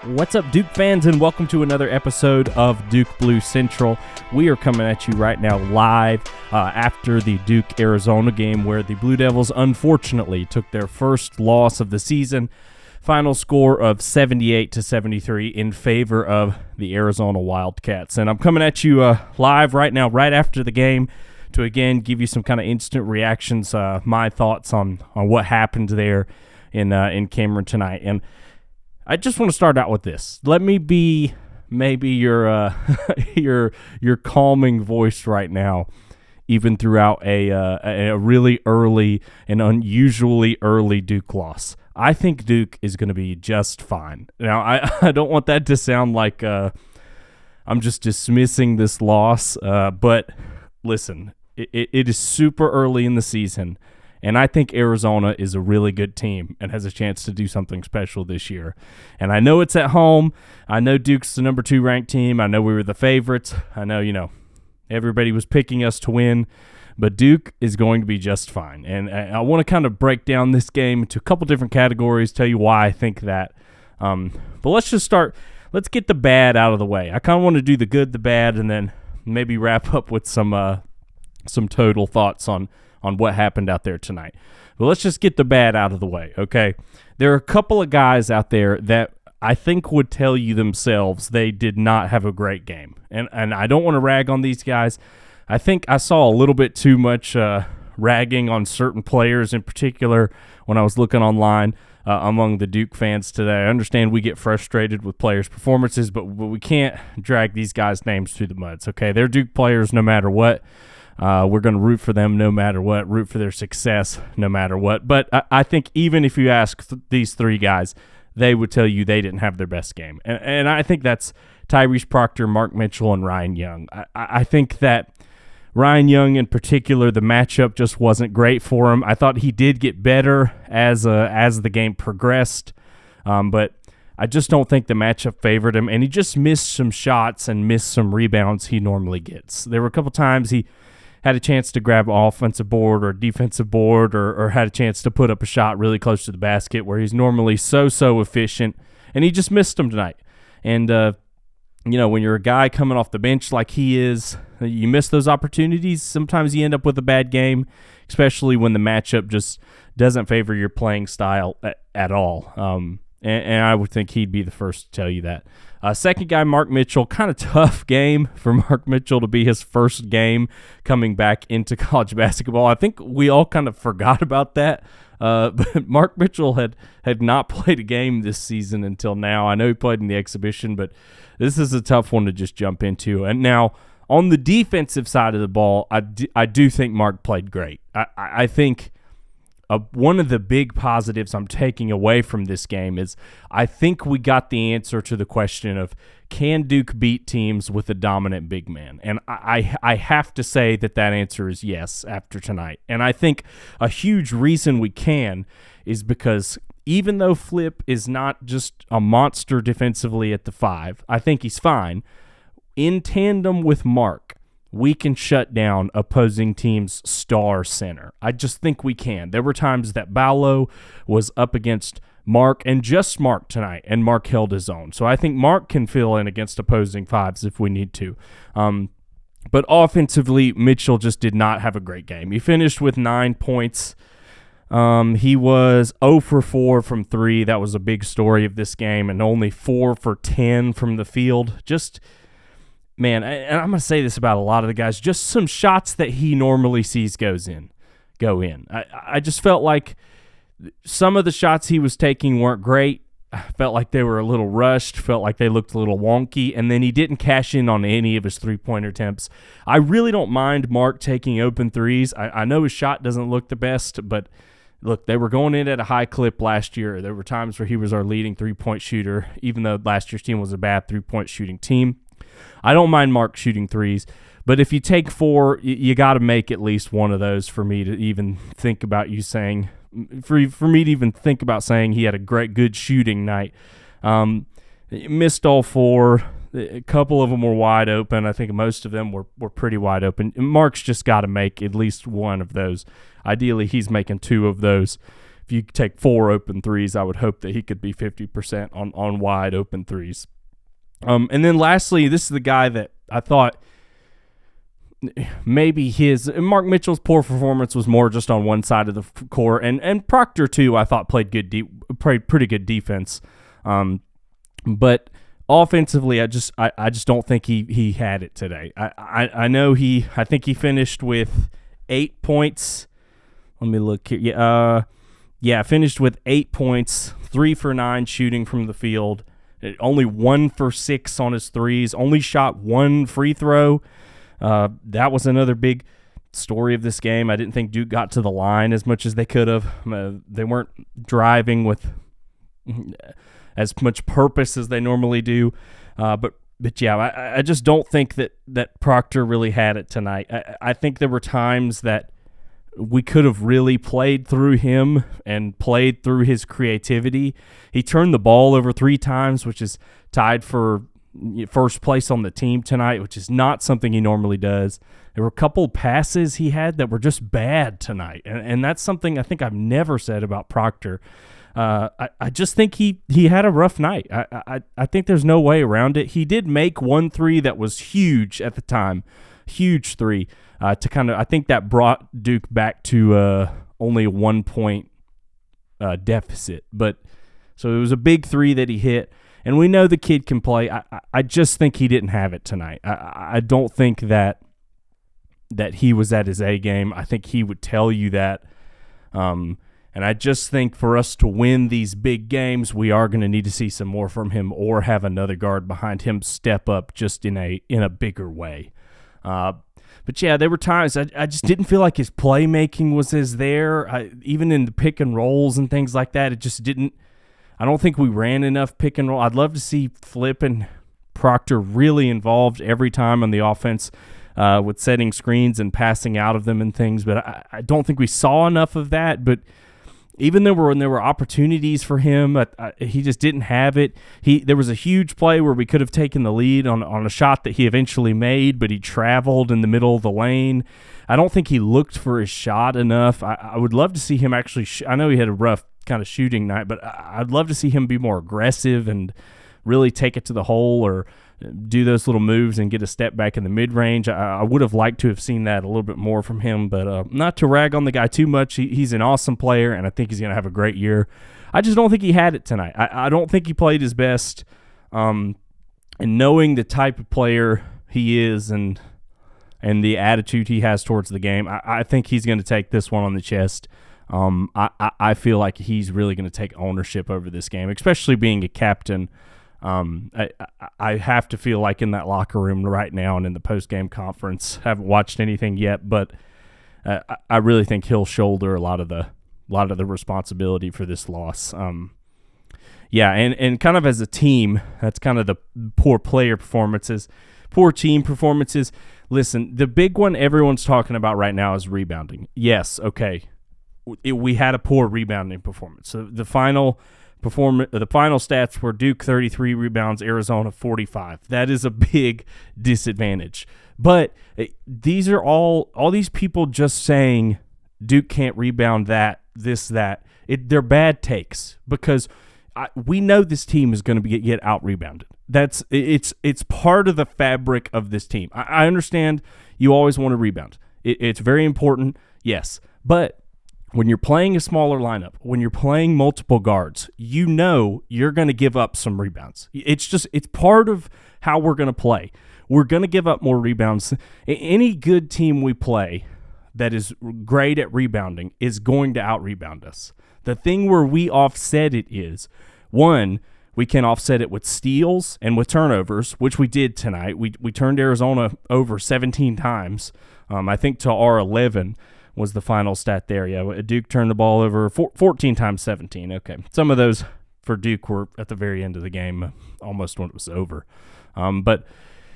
What's up, Duke fans, and welcome to another episode of Duke Blue Central. We are coming at you right now live after the Duke-Arizona game where the Blue Devils unfortunately took their first loss of the season. Final score of 78-73 in favor of the Arizona Wildcats. And I'm coming at you live right now, right after the game, to again give you some kind of instant reactions, my thoughts on what happened there in Cameron tonight. And I just want to start out with this. Let me be maybe your your calming voice right now, even throughout a really early and unusually early Duke loss. I think Duke is going to be just fine. Now, I don't want that to sound like I'm just dismissing this loss, but listen, it is super early in the season. And I think Arizona is a really good team and has a chance to do something special this year. And I know it's at home. I know Duke's the number 2 ranked team. I know we were the favorites. I know, everybody was picking us to win. But Duke is going to be just fine. And I want to kind of break down this game into a couple different categories, tell you why I think that. But let's just start. Let's get the bad out of the way. I kind of want to do the good, the bad, and then maybe wrap up with some total thoughts on what happened out there tonight. But let's just get the bad out of the way, okay? There are a couple of guys out there that I think would tell you themselves they did not have a great game. And I don't want to rag on these guys. I think I saw a little bit too much ragging on certain players in particular when I was looking online among the Duke fans today. I understand we get frustrated with players' performances, but we can't drag these guys' names through the mud, okay? They're Duke players no matter what. We're going to root for them no matter what, root for their success no matter what. But I think even if you ask these three guys, they would tell you they didn't have their best game. And I think that's Tyrese Proctor, Mark Mitchell, and Ryan Young. I think that Ryan Young in particular, the matchup just wasn't great for him. I thought he did get better as the game progressed, but I just don't think the matchup favored him. And he just missed some shots and missed some rebounds he normally gets. There were a couple times he had a chance to grab an offensive board or a defensive board or had a chance to put up a shot really close to the basket where he's normally so efficient, and he just missed them tonight. And, when you're a guy coming off the bench like he is, you miss those opportunities. Sometimes you end up with a bad game, especially when the matchup just doesn't favor your playing style at all. And I would think he'd be the first to tell you that. Second guy, Mark Mitchell, kind of tough game for Mark Mitchell to be his first game coming back into college basketball. I think we all kind of forgot about that. But Mark Mitchell had not played a game this season until now. I know he played in the exhibition, but this is a tough one to just jump into. And now, on the defensive side of the ball, I do think Mark played great. I think one of the big positives I'm taking away from this game is I think we got the answer to the question of, can Duke beat teams with a dominant big man? And I have to say that answer is yes after tonight. And I think a huge reason we can is because even though Flip is not just a monster defensively at the 5, I think he's fine. In tandem with Mark, we can shut down opposing teams' star center. I just think we can. There were times that Ballo was up against Mark and just Mark tonight, and Mark held his own. So I think Mark can fill in against opposing 5s if we need to. But offensively, Mitchell just did not have a great game. He finished with 9 points. He was 0 for 4 from 3. That was a big story of this game, and only 4 for 10 from the field. Man, and I'm going to say this about a lot of the guys, just some shots that he normally sees go in. I just felt like some of the shots he was taking weren't great. I felt like they were a little rushed, felt like they looked a little wonky, and then he didn't cash in on any of his three-pointer attempts. I really don't mind Mark taking open threes. I know his shot doesn't look the best, but look, they were going in at a high clip last year. There were times where he was our leading three-point shooter, even though last year's team was a bad three-point shooting team. I don't mind Mark shooting threes, but if you take 4, you got to make at least one of those for me to even think about you saying, for me to even think about saying he had a good shooting night. Missed all 4. A couple of them were wide open. I think most of them were pretty wide open. Mark's just got to make at least one of those. Ideally, he's making 2 of those. if you take 4 open threes, I would hope that he could be 50% on wide open threes. And then lastly, this is the guy that I thought maybe Mark Mitchell's poor performance was more just on one side of the court, and Proctor too, I thought played pretty good defense. But offensively, I just don't think he had it today. I know I think he finished with 8 points. Let me look here. Finished with 8 points, 3 for 9 shooting from the field, only 1 for 6 on his threes, only shot 1 free throw. That was another big story of this game. I didn't think Duke got to the line as much as they could have. They weren't driving with as much purpose as they normally do. But yeah, I just don't think that Proctor really had it tonight. I think there were times that we could have really played through him and played through his creativity. He turned the ball over 3 times, which is tied for first place on the team tonight, which is not something he normally does. There were a couple passes he had that were just bad tonight, and that's something I think I've never said about Proctor. I just think he had a rough night. I think there's no way around it. He did make 1 3 that was huge at the time, huge 3 to kind of, I think that brought Duke back to only a 1 point deficit. But so it was a big 3 that he hit. And we know the kid can play. I just think he didn't have it tonight. I don't think that he was at his A game. I think he would tell you that. And I just think for us to win these big games, we are going to need to see some more from him, or have another guard behind him step up just in a bigger way. But yeah, there were times I just didn't feel like his playmaking was as there. Even in the pick and rolls and things like that, it just didn't. I don't think we ran enough pick and roll. I'd love to see Flip and Proctor really involved every time on the offense with setting screens and passing out of them and things, but I don't think we saw enough of that. But even when there were opportunities for him, he just didn't have it. There was a huge play where we could have taken the lead on a shot that he eventually made, but he traveled in the middle of the lane. I don't think he looked for his shot enough. I would love to see him actually I know he had a rough kind of shooting night, but I'd love to see him be more aggressive and really take it to the hole, or do those little moves and get a step back in the mid-range. I would have liked to have seen that a little bit more from him, but not to rag on the guy too much. He's an awesome player, and I think he's going to have a great year. I just don't think he had it tonight. I don't think he played his best, and knowing the type of player he is and the attitude he has towards the game, I think he's going to take this one on the chest. I feel like he's really going to take ownership over this game, especially being a captain. I have to feel like in that locker room right now and in the post-game conference, haven't watched anything yet, but I really think he'll shoulder a lot of the responsibility for this loss. And kind of as a team, that's kind of the poor player performances, poor team performances. Listen, the big one everyone's talking about right now is rebounding. Yes, okay. We had a poor rebounding performance. So the final stats were Duke 33 rebounds, Arizona 45. That is a big disadvantage. But these are all these people just saying Duke can't rebound that. They're bad takes, because we know this team is going to get out rebounded. It's part of the fabric of this team. I understand you always want to rebound. It's very important, yes, but when you're playing a smaller lineup, when you're playing multiple guards, you know you're going to give up some rebounds. It's part of how we're going to play. We're going to give up more rebounds. Any good team we play that is great at rebounding is going to out-rebound us. The thing where we offset it is, one, we can offset it with steals and with turnovers, which we did tonight. We turned Arizona over 17 times, I think to our 11. Was the final stat there. Yeah, Duke turned the ball over 14 times 17. Okay. Some of those for Duke were at the very end of the game, almost when it was over. But,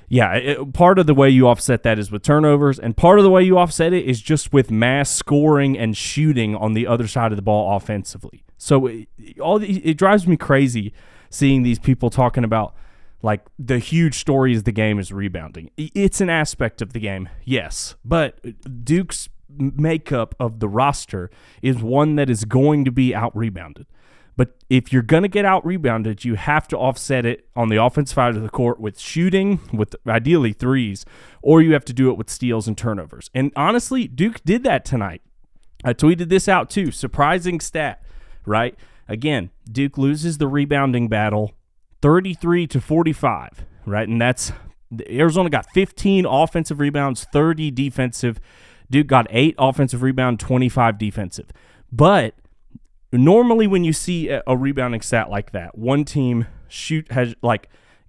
yeah, part of the way you offset that is with turnovers, and part of the way you offset it is just with mass scoring and shooting on the other side of the ball offensively. So it drives me crazy seeing these people talking about, like, the huge story is the game is rebounding. It's an aspect of the game, yes, but Duke's makeup of the roster is one that is going to be out-rebounded. But if you're going to get out-rebounded, you have to offset it on the offensive side of the court with shooting, with ideally threes, or you have to do it with steals and turnovers. And honestly, Duke did that tonight. I tweeted this out too. Surprising stat, right? Again, Duke loses the rebounding battle 33-45, right? And that's Arizona got 15 offensive rebounds, 30 defensive. Duke got 8 offensive rebounds, 25 defensive. But normally when you see a rebounding stat like that, one team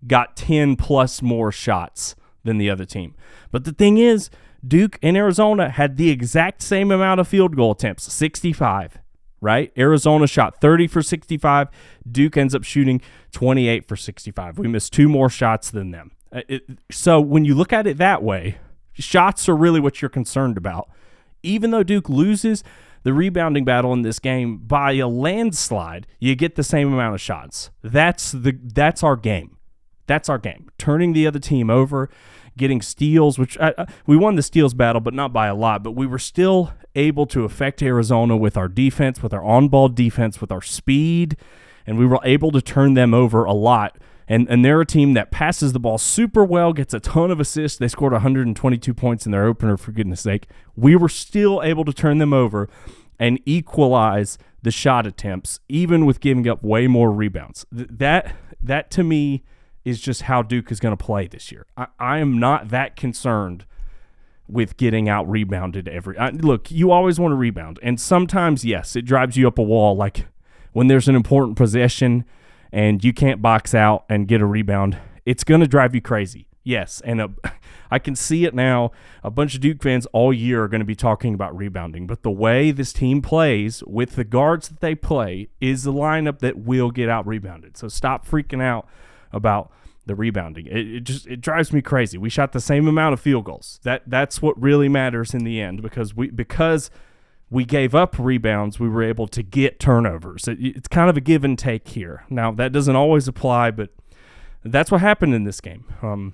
got 10 plus more shots than the other team. But the thing is, Duke and Arizona had the exact same amount of field goal attempts, 65, right? Arizona shot 30 for 65. Duke ends up shooting 28 for 65. We missed 2 more shots than them. So when you look at it that way, shots are really what you're concerned about. Even though Duke loses the rebounding battle in this game by a landslide, you get the same amount of shots. That's our game. That's our game. Turning the other team over, getting steals, which we won the steals battle, but not by a lot. But we were still able to affect Arizona with our defense, with our on-ball defense, with our speed, and we were able to turn them over a lot. And they're a team that passes the ball super well, gets a ton of assists. They scored 122 points in their opener, for goodness sake. We were still able to turn them over and equalize the shot attempts, even with giving up way more rebounds. That to me is just how Duke is going to play this year. I am not that concerned with getting out rebounded look, you always want to rebound. And sometimes, yes, it drives you up a wall, like when there's an important possession and you can't box out and get a rebound, it's going to drive you crazy. Yes, and I can see it now. A bunch of Duke fans all year are going to be talking about rebounding, but the way this team plays with the guards that they play is the lineup that will get out rebounded. So stop freaking out about the rebounding. It drives me crazy. We shot the same amount of field goals. That's what really matters in the end, because we gave up rebounds, we were able to get turnovers. It's kind of a give and take here. Now, that doesn't always apply, but that's what happened in this game. All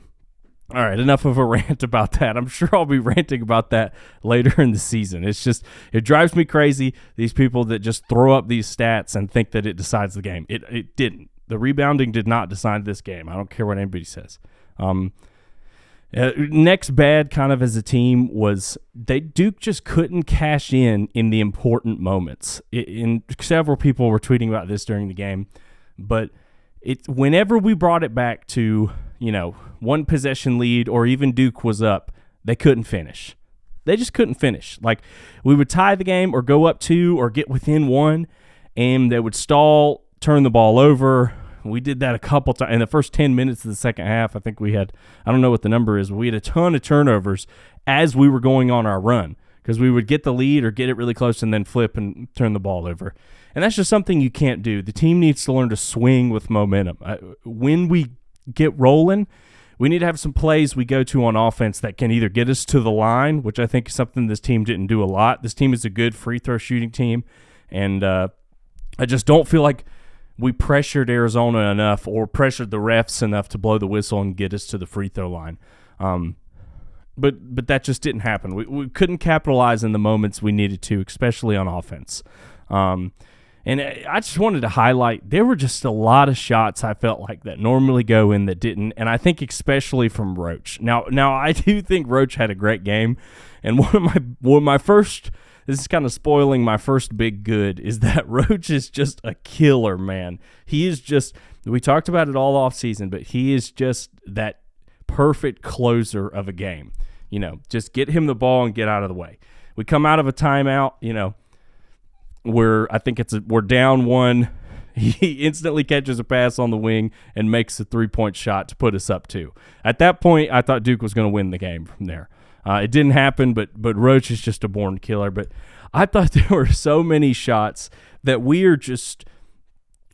right, enough of a rant about that. I'm sure I'll be ranting about that later in the season. It drives me crazy, these people that just throw up these stats and think that it decides the game. It didn't. The rebounding did not decide this game. I don't care what anybody says. Next bad kind of as a team was Duke just couldn't cash in the important moments. Several people were tweeting about this during the game, but whenever we brought it back to, one possession lead or even Duke was up, they couldn't finish. They just couldn't finish. Like, we would tie the game or go up 2 or get within 1, and they would stall, turn the ball over. We did that a couple times. In the first 10 minutes of the second half, I think we had, I don't know what the number is, but we had a ton of turnovers as we were going on our run, because we would get the lead or get it really close and then flip and turn the ball over. And that's just something you can't do. The team needs to learn to swing with momentum. When we get rolling, we need to have some plays we go to on offense that can either get us to the line, which I think is something this team didn't do a lot. This team is a good free throw shooting team, and I just don't feel like we pressured Arizona enough or pressured the refs enough to blow the whistle and get us to the free throw line. But that just didn't happen. We couldn't capitalize in the moments we needed to, especially on offense. And I just wanted to highlight, there were just a lot of shots I felt like that normally go in that didn't, and I think especially from Roach. Now I do think Roach had a great game, and one of my first, this is kind of spoiling my first big good, is that Roach is just a killer, man. He is just, we talked about it all off season, but he is just that perfect closer of a game. Just get him the ball and get out of the way. We come out of a timeout, we're down 1. He instantly catches a pass on the wing and makes a 3-point shot to put us up 2. At that point, I thought Duke was going to win the game from there. It didn't happen, but Roach is just a born killer. But I thought there were so many shots that we are just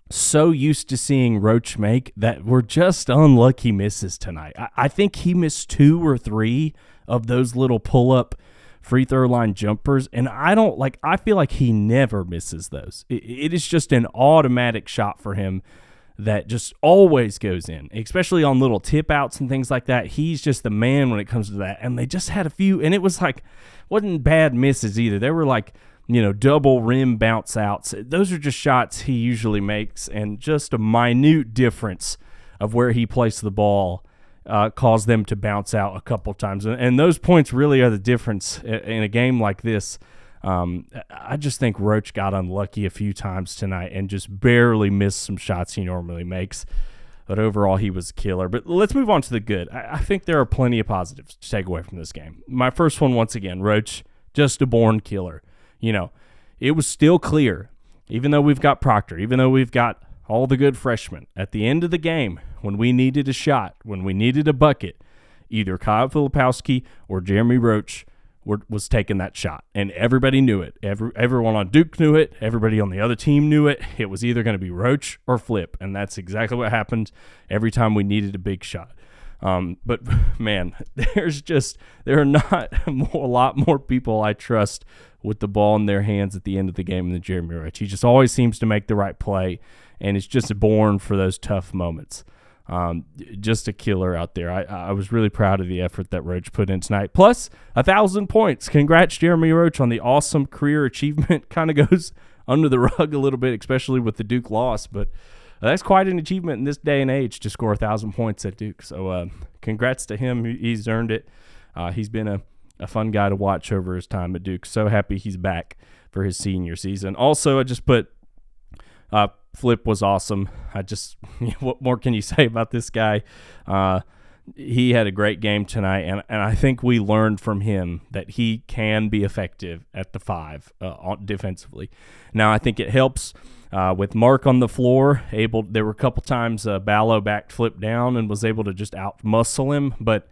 so used to seeing Roach make that were just unlucky misses tonight. I think he missed 2 or 3 of those little pull-up free throw line jumpers, and I feel like he never misses those. It is just an automatic shot for him that just always goes in, especially on little tip outs and things like that. He's just the man when it comes to that. And they just had a few, and it was like, wasn't bad misses either. They were like, double rim bounce outs. Those are just shots he usually makes, and just a minute difference of where he placed the ball caused them to bounce out a couple times. And those points really are the difference in a game like this. I just think Roach got unlucky a few times tonight and just barely missed some shots he normally makes. But overall, he was a killer. But let's move on to the good. I think there are plenty of positives to take away from this game. My first one, once again, Roach, just a born killer. It was still clear, even though we've got Proctor, even though we've got all the good freshmen, at the end of the game, when we needed a shot, when we needed a bucket, either Kyle Filipowski or Jeremy Roach was taking that shot, and everybody knew it. Everyone on Duke knew it. Everybody on the other team knew it. It was either going to be Roach or Flip, and that's exactly what happened every time we needed a big shot. But man, there are not a lot more people I trust with the ball in their hands at the end of the game than Jeremy Roach. He just always seems to make the right play, and is just born for those tough moments. Just a killer out there. I was really proud of the effort that Roach put in tonight. Plus, 1,000 points. Congrats, Jeremy Roach, on the awesome career achievement. Kind of goes under the rug a little bit, especially with the Duke loss. But that's quite an achievement in this day and age to score 1,000 points at Duke. So congrats to him. He's earned it. He's been a fun guy to watch over his time at Duke. So happy he's back for his senior season. Also, I just put Flip was awesome. What more can you say about this guy? He had a great game tonight, and I think we learned from him that he can be effective at the 5 defensively. Now, I think it helps with Mark on the floor. There were a couple times Ballo backed Flip down and was able to just out-muscle him, but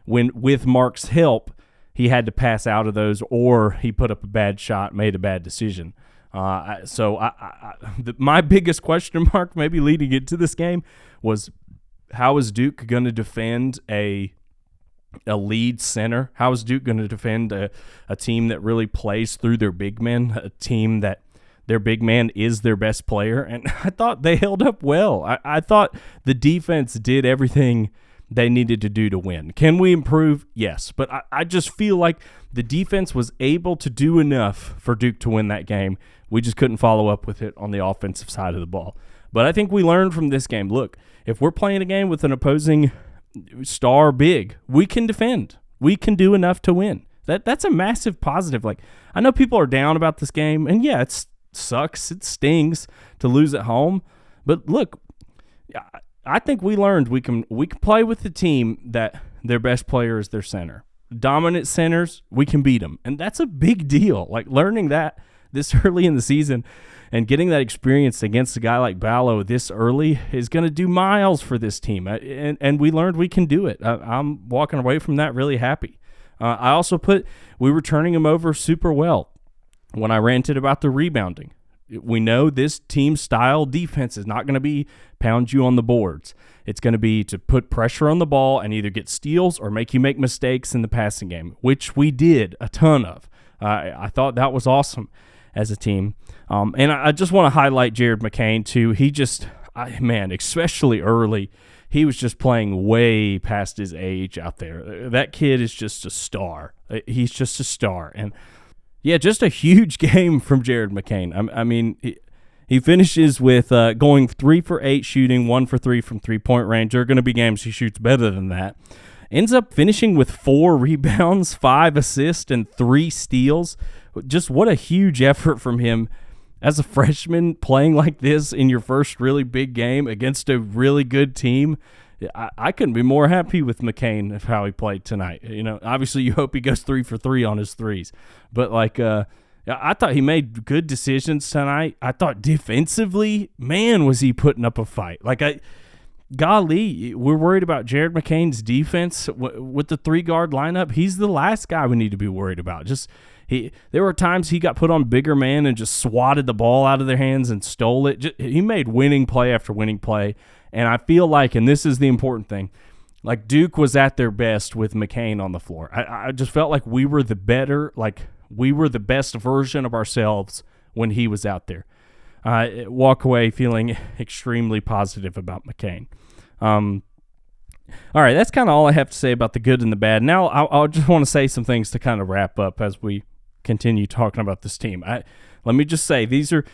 with Mark's help, he had to pass out of those, or he put up a bad shot, made a bad decision. My biggest question mark, maybe leading into this game, was how is Duke going to defend a lead center? How is Duke going to defend a team that really plays through their big men, a team that their big man is their best player? And I thought they held up well. I thought the defense did everything they needed to do to win. Can we improve? Yes. But I just feel like the defense was able to do enough for Duke to win that game. We just couldn't follow up with it on the offensive side of the ball. But I think we learned from this game. Look, if we're playing a game with an opposing star big, we can defend. We can do enough to win. That's a massive positive. Like, I know people are down about this game, and yeah, it sucks. It stings to lose at home. But look, I think we learned we can play with the team that their best player is their center. Dominant centers, we can beat them. And that's a big deal. Like, learning that this early in the season and getting that experience against a guy like Ballo this early is going to do miles for this team. And we learned we can do it. I'm walking away from that really happy. I also we were turning them over super well when I ranted about the rebounding. We know this team style defense is not going to be pound you on the boards. It's going to be to put pressure on the ball and either get steals or make you make mistakes in the passing game, which we did a ton of. I thought that was awesome as a team. And I just want to highlight Jared McCain too. He just, especially early, he was just playing way past his age out there. That kid is just a star. He's just a star. And yeah, just a huge game from Jared McCain. I mean, he finishes with going 3 for 8 shooting, 1 for 3 from three-point range. There are going to be games he shoots better than that. Ends up finishing with 4 rebounds, 5 assists, and 3 steals. Just what a huge effort from him as a freshman playing like this in your first really big game against a really good team. I couldn't be more happy with McCain of how he played tonight. Obviously you hope he goes 3 for 3 on his threes, but I thought he made good decisions tonight. I thought defensively, man, was he putting up a fight. Golly, we're worried about Jared McCain's defense with the 3-guard lineup. He's the last guy we need to be worried about. There were times he got put on bigger man and just swatted the ball out of their hands and stole it. He made winning play after winning play. And I feel like, and this is the important thing, like Duke was at their best with McCain on the floor. I just felt like we were the best version of ourselves when he was out there. walk away feeling extremely positive about McCain. All right, that's kind of all I have to say about the good and the bad. Now, I'll just want to say some things to kind of wrap up as we continue talking about this team. Let me just say, these are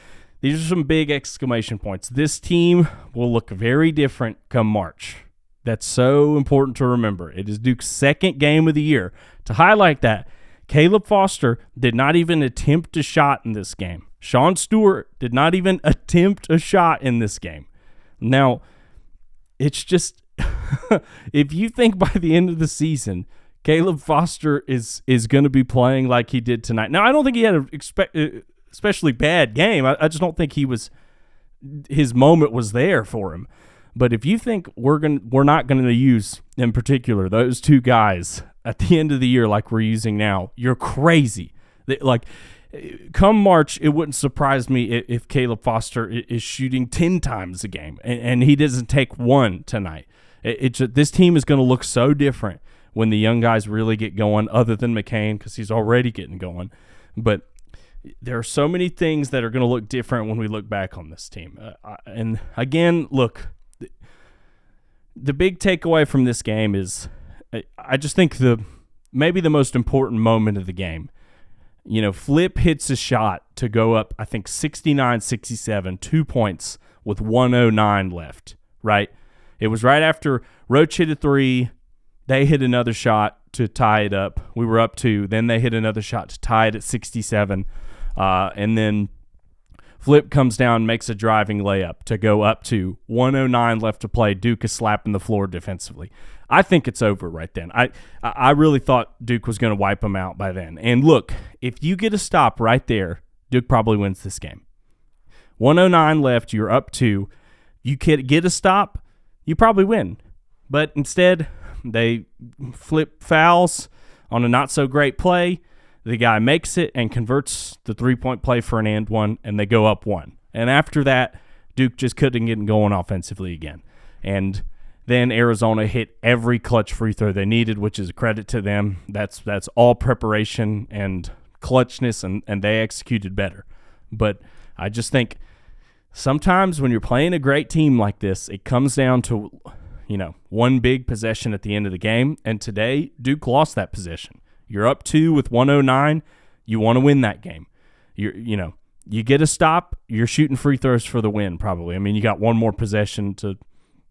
some big exclamation points. This team will look very different come March. That's so important to remember. It is Duke's second game of the year. To highlight that, Caleb Foster did not even attempt a shot in this game. Sean Stewart did not even attempt a shot in this game. Now, it's just, if you think by the end of the season, Caleb Foster is going to be playing like he did tonight. Now, I don't think he had an especially bad game. I just don't think his moment was there for him. But if you think we're not going to use, in particular, those two guys at the end of the year like we're using now, you're crazy. Like, come March, it wouldn't surprise me if Caleb Foster is shooting 10 times a game and he doesn't take one tonight. This team is going to look so different when the young guys really get going, other than McCain, because he's already getting going. But there are so many things that are going to look different when we look back on this team. And again, look, the big takeaway from this game is I just think maybe the most important moment of the game. You know, Flip hits a shot to go up, I think, 69-67, 2 points with 1:09 left, right? It was right after Roach hit a three. They hit another shot to tie it up. We were up 2. Then they hit another shot to tie it at 67. And then Flip comes down, makes a driving layup to go up to 1:09 left to play. Duke is slapping the floor defensively. I think it's over right then. I really thought Duke was going to wipe them out by then. And look, if you get a stop right there, Duke probably wins this game. 1:09 left, you're up 2. You get a stop, you probably win. But instead, they flip fouls on a not-so-great play. The guy makes it and converts the three-point play for an and one, and they go up 1. And after that, Duke just couldn't get going offensively again. And then Arizona hit every clutch free throw they needed, which is a credit to them. That's all preparation and clutchness, and they executed better. But I just think sometimes when you're playing a great team like this, it comes down to, one big possession at the end of the game. And today, Duke lost that possession. You're up 2 with 1:09. You want to win that game. You get a stop, you're shooting free throws for the win probably. I mean, you got one more possession to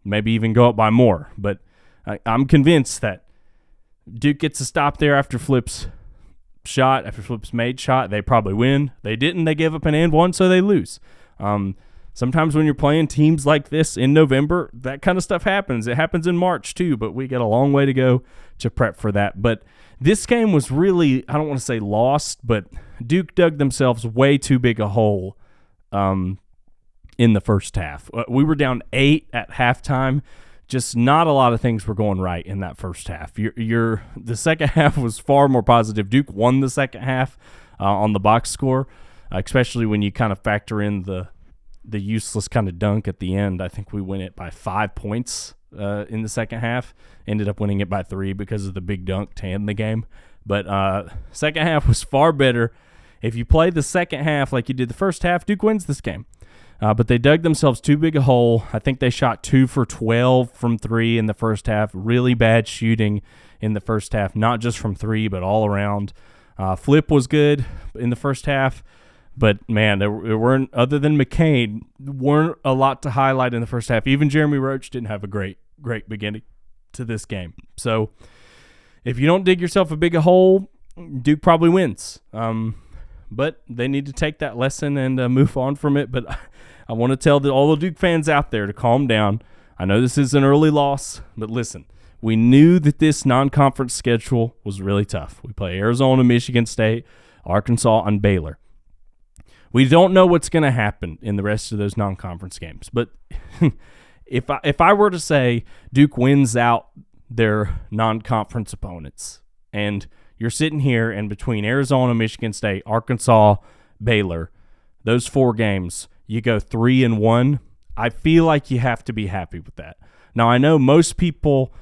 maybe even go up by more. But I'm convinced that Duke gets a stop there after Flip's shot, after Flip's made shot. They probably win. They didn't. They gave up an and one, so they lose. Sometimes when you're playing teams like this in November, that kind of stuff happens. It happens in March too, but we got a long way to go to prep for that. But this game was really, I don't want to say lost, but Duke dug themselves way too big a hole in the first half. We were down 8 at halftime. Just not a lot of things were going right in that first half. The second half was far more positive. Duke won the second half on the box score, especially when you kind of factor in the useless kind of dunk at the end. I think we win it by 5 points in the second half. Ended up winning it by 3 because of the big dunk to end the game. But second half was far better. If you play the second half like you did the first half, Duke wins this game. But they dug themselves too big a hole. I think they shot 2 for 12 from 3 in the first half. Really bad shooting in the first half, not just from 3, but all around. Flip was good in the first half. But, man, there weren't, other than McCain, weren't a lot to highlight in the first half. Even Jeremy Roach didn't have a great beginning to this game. So, if you don't dig yourself a big hole, Duke probably wins. But they need to take that lesson and move on from it. But I want to tell all the Duke fans out there to calm down. I know this is an early loss, but listen, we knew that this non-conference schedule was really tough. We play Arizona, Michigan State, Arkansas, and Baylor. We don't know what's going to happen in the rest of those non-conference games. But if I were to say Duke wins out their non-conference opponents, and you're sitting here and between Arizona, Michigan State, Arkansas, Baylor, those 4 games, you go 3-1, I feel like you have to be happy with that. Now, I know most people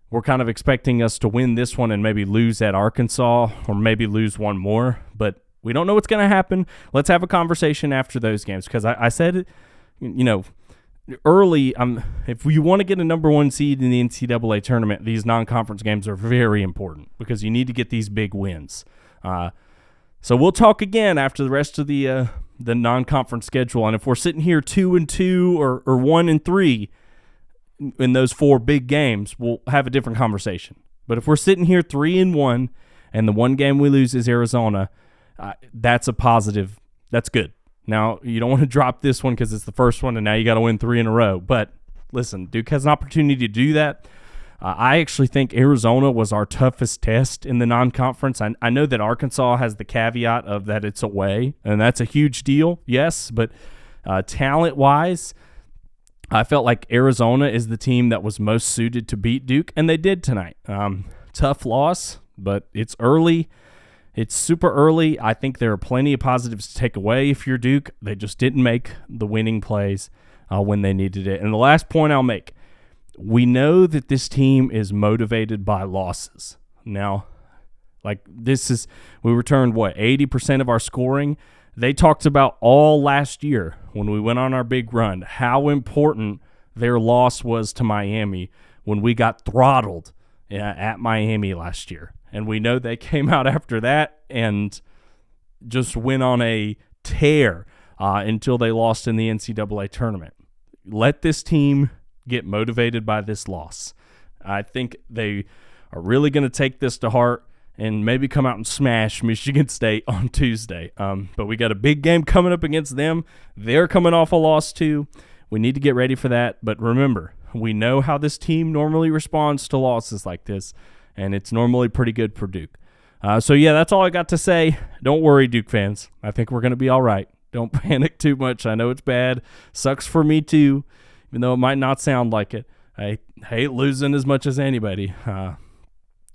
were kind of expecting us to win this one and maybe lose at Arkansas or maybe lose one more, but We don't know what's going to happen. Let's have a conversation after those games, because I said, early, if you want to get a number one seed in the NCAA tournament, these non-conference games are very important because you need to get these big wins. So we'll talk again after the rest of the non-conference schedule, and if we're sitting here 2-2 or 1-3 in those 4 big games, we'll have a different conversation. But if we're sitting here 3-1 and the one game we lose is Arizona, that's a positive. That's good. Now, you don't want to drop this one because it's the first one, and now you got to win 3 in a row. But listen, Duke has an opportunity to do that. I actually think Arizona was our toughest test in the non-conference. I know that Arkansas has the caveat of that it's away, and that's a huge deal, yes. But talent-wise, I felt like Arizona is the team that was most suited to beat Duke, and they did tonight. Tough loss, but it's early. It's super early. I think there are plenty of positives to take away if you're Duke. They just didn't make the winning plays when they needed it. And the last point I'll make, we know that this team is motivated by losses. Now, we returned, 80% of our scoring? They talked about all last year when we went on our big run, how important their loss was to Miami when we got throttled at Miami last year. And we know they came out after that and just went on a tear until they lost in the NCAA tournament. Let this team get motivated by this loss. I think they are really going to take this to heart and maybe come out and smash Michigan State on Tuesday. But we got a big game coming up against them. They're coming off a loss too. We need to get ready for that. But remember, we know how this team normally responds to losses like this, and it's normally pretty good for Duke. So that's all I got to say. Don't worry, Duke fans. I think we're going to be all right. Don't panic too much. I know it's bad. Sucks for me too, even though it might not sound like it. I hate losing as much as anybody.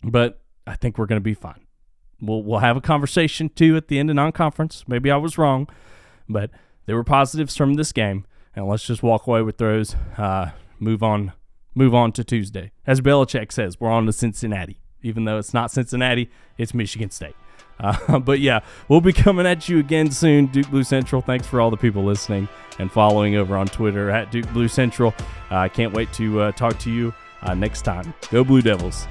But I think we're going to be fine. We'll have a conversation too at the end of non-conference. Maybe I was wrong, but there were positives from this game, and let's just walk away with those. Move on to Tuesday. As Belichick says, we're on to Cincinnati. Even though it's not Cincinnati, it's Michigan State. But we'll be coming at you again soon, Duke Blue Central. Thanks for all the people listening and following over on Twitter at Duke Blue Central. I can't wait to talk to you next time. Go Blue Devils.